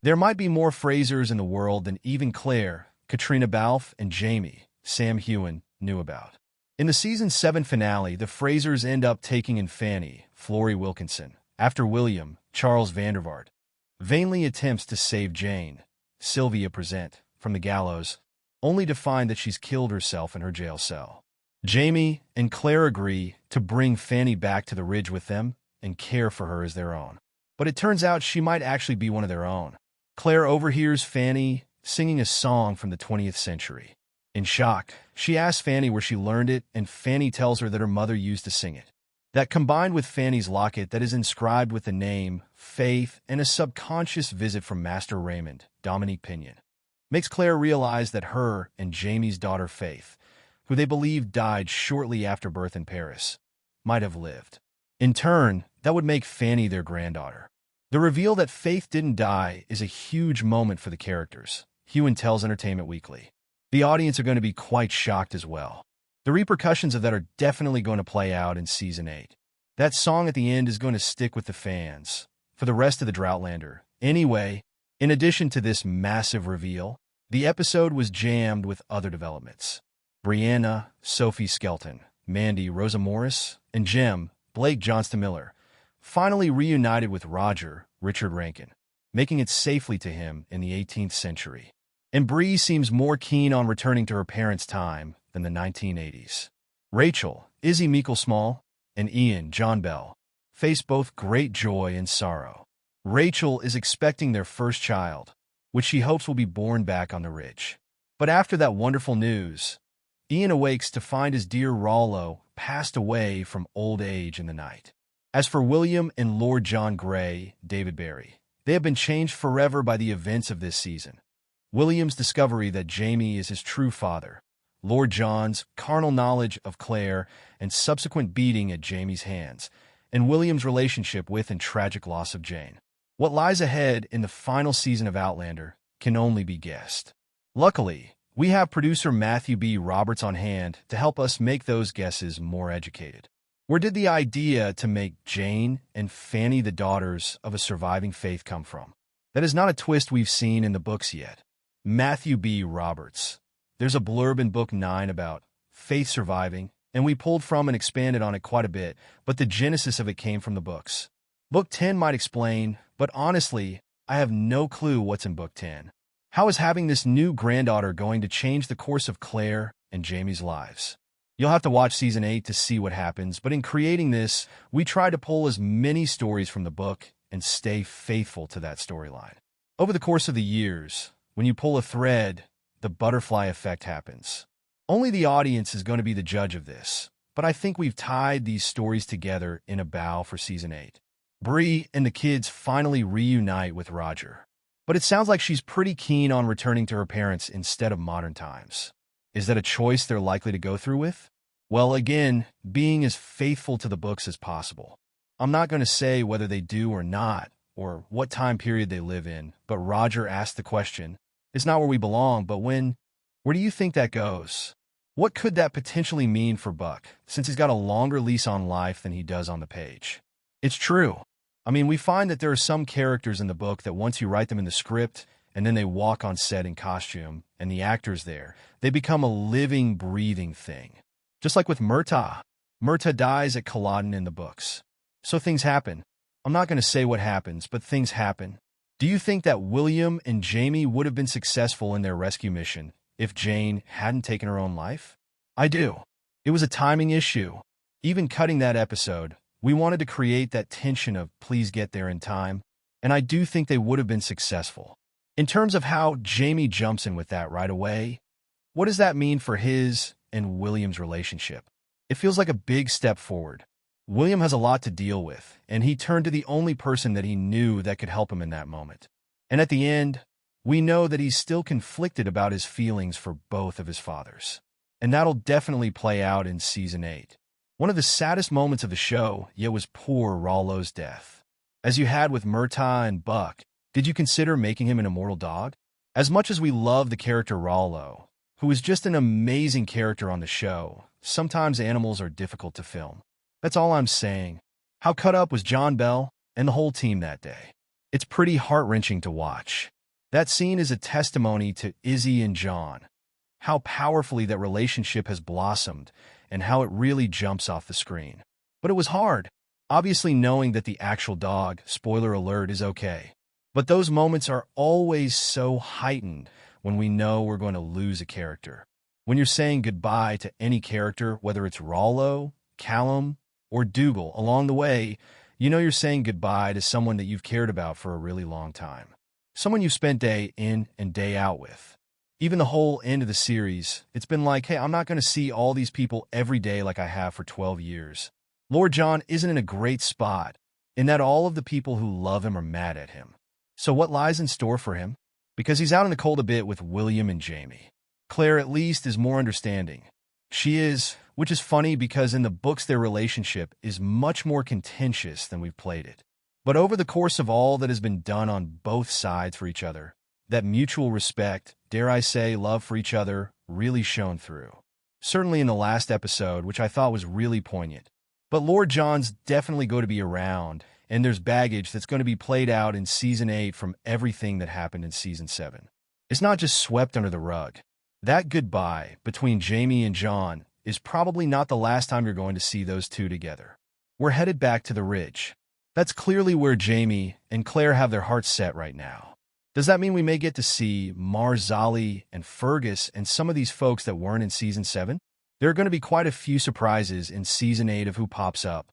There might be more Frasers in the world than even Claire, Katrina Balfe, and Jamie, Sam Heughan, knew about. In the season 7 finale, the Frasers end up taking in Fanny, Florrie Wilkinson, after William, Charles Vandervaart, vainly attempts to save Jane, Sylvia Present, from the gallows, only to find that she's killed herself in her jail cell. Jamie and Claire agree to bring Fanny back to the Ridge with them and care for her as their own. But it turns out she might actually be one of their own. Claire overhears Fanny singing a song from the 20th century. In shock, she asks Fanny where she learned it, and Fanny tells her that her mother used to sing it. That, combined with Fanny's locket that is inscribed with the name, faith, and a subconscious visit from Master Raymond, Dominique Pinion, makes Claire realize that her and Jamie's daughter Faith, who they believe died shortly after birth in Paris, might have lived. In turn, that would make Fanny their granddaughter. The reveal that Faith didn't die is a huge moment for the characters, Heughan tells Entertainment Weekly. The audience are going to be quite shocked as well. The repercussions of that are definitely going to play out in Season 8. That song at the end is going to stick with the fans for the rest of the Outlander. Anyway, in addition to this massive reveal, the episode was jammed with other developments. Brianna, Sophie Skelton, Mandy, Rosa Morris, and Jem, Blake Johnston Miller, finally reunited with Roger, Richard Rankin, making it safely to him in the 18th century. And Bree seems more keen on returning to her parents' time than the 1980s. Rachel, Izzy Meekel-Small, and Ian, John Bell, face both great joy and sorrow. Rachel is expecting their first child, which she hopes will be born back on the Ridge. But after that wonderful news, Ian awakes to find his dear Rollo passed away from old age in the night. As for William and Lord John Grey, David Barry, they have been changed forever by the events of this season. William's discovery that Jamie is his true father, Lord John's carnal knowledge of Claire and subsequent beating at Jamie's hands, and William's relationship with and tragic loss of Jane. What lies ahead in the final season of Outlander can only be guessed. Luckily, we have producer Matthew B. Roberts on hand to help us make those guesses more educated. Where did the idea to make Jane and Fanny the daughters of a surviving Faith come from? That is not a twist we've seen in the books yet. Matthew B. Roberts. There's a blurb in Book 9 about Faith surviving, and we pulled from and expanded on it quite a bit, but the genesis of it came from the books. Book 10 might explain, but honestly, I have no clue what's in Book 10. How is having this new granddaughter going to change the course of Claire and Jamie's lives? You'll have to watch Season 8 to see what happens, but in creating this, we tried to pull as many stories from the book and stay faithful to that storyline. Over the course of the years, when you pull a thread, the butterfly effect happens. Only the audience is going to be the judge of this, but I think we've tied these stories together in a bow for Season 8. Bree and the kids finally reunite with Roger, but it sounds like she's pretty keen on returning to her parents instead of modern times. Is that a choice they're likely to go through with? Well, again, being as faithful to the books as possible. I'm not going to say whether they do or not, or what time period they live in, but Roger asked the question, it's not where we belong, but when? Where do you think that goes? What could that potentially mean for Buck, since he's got a longer lease on life than he does on the page? It's true. I mean, we find that there are some characters in the book that once you write them in the script, and then they walk on set in costume, and the actors there, they become a living, breathing thing. Just like with Murtagh. Murtagh dies at Culloden in the books. So things happen. I'm not going to say what happens, but things happen. Do you think that William and Jamie would have been successful in their rescue mission if Jane hadn't taken her own life? I do. It was a timing issue. Even cutting that episode, we wanted to create that tension of please get there in time, and I do think they would have been successful. In terms of how Jamie jumps in with that right away, what does that mean for his and William's relationship? It feels like a big step forward. William has a lot to deal with, and he turned to the only person that he knew that could help him in that moment. And at the end, we know that he's still conflicted about his feelings for both of his fathers. And that'll definitely play out in Season 8. One of the saddest moments of the show, yet, was poor Rollo's death. As you had with Murtagh and Buck, did you consider making him an immortal dog? As much as we love the character Rollo, who is just an amazing character on the show, sometimes animals are difficult to film. That's all I'm saying. How cut up was John Bell and the whole team that day? It's pretty heart-wrenching to watch. That scene is a testimony to Izzy and John, how powerfully that relationship has blossomed, and how it really jumps off the screen. But it was hard, obviously knowing that the actual dog, spoiler alert, is okay. But those moments are always so heightened when we know we're going to lose a character. When you're saying goodbye to any character, whether it's Rollo, Callum, or Dougal, along the way, you know you're saying goodbye to someone that you've cared about for a really long time. Someone you spent day in and day out with. Even the whole end of the series, it's been like, hey, I'm not going to see all these people every day like I have for 12 years. Lord John isn't in a great spot, in that all of the people who love him are mad at him. So what lies in store for him? Because he's out in the cold a bit with William and Jamie. Claire, at least, is more understanding. She is, which is funny because in the books their relationship is much more contentious than we've played it. But over the course of all that has been done on both sides for each other, that mutual respect, dare I say, love for each other, really shone through. Certainly in the last episode, which I thought was really poignant. But Lord John's definitely going to be around, and there's baggage that's going to be played out in Season 8 from everything that happened in Season 7. It's not just swept under the rug. That goodbye between Jamie and John is probably not the last time you're going to see those two together. We're headed back to the Ridge. That's clearly where Jamie and Claire have their hearts set right now. Does that mean we may get to see Marzali and Fergus and some of these folks that weren't in Season 7? There are going to be quite a few surprises in Season 8 of who pops up,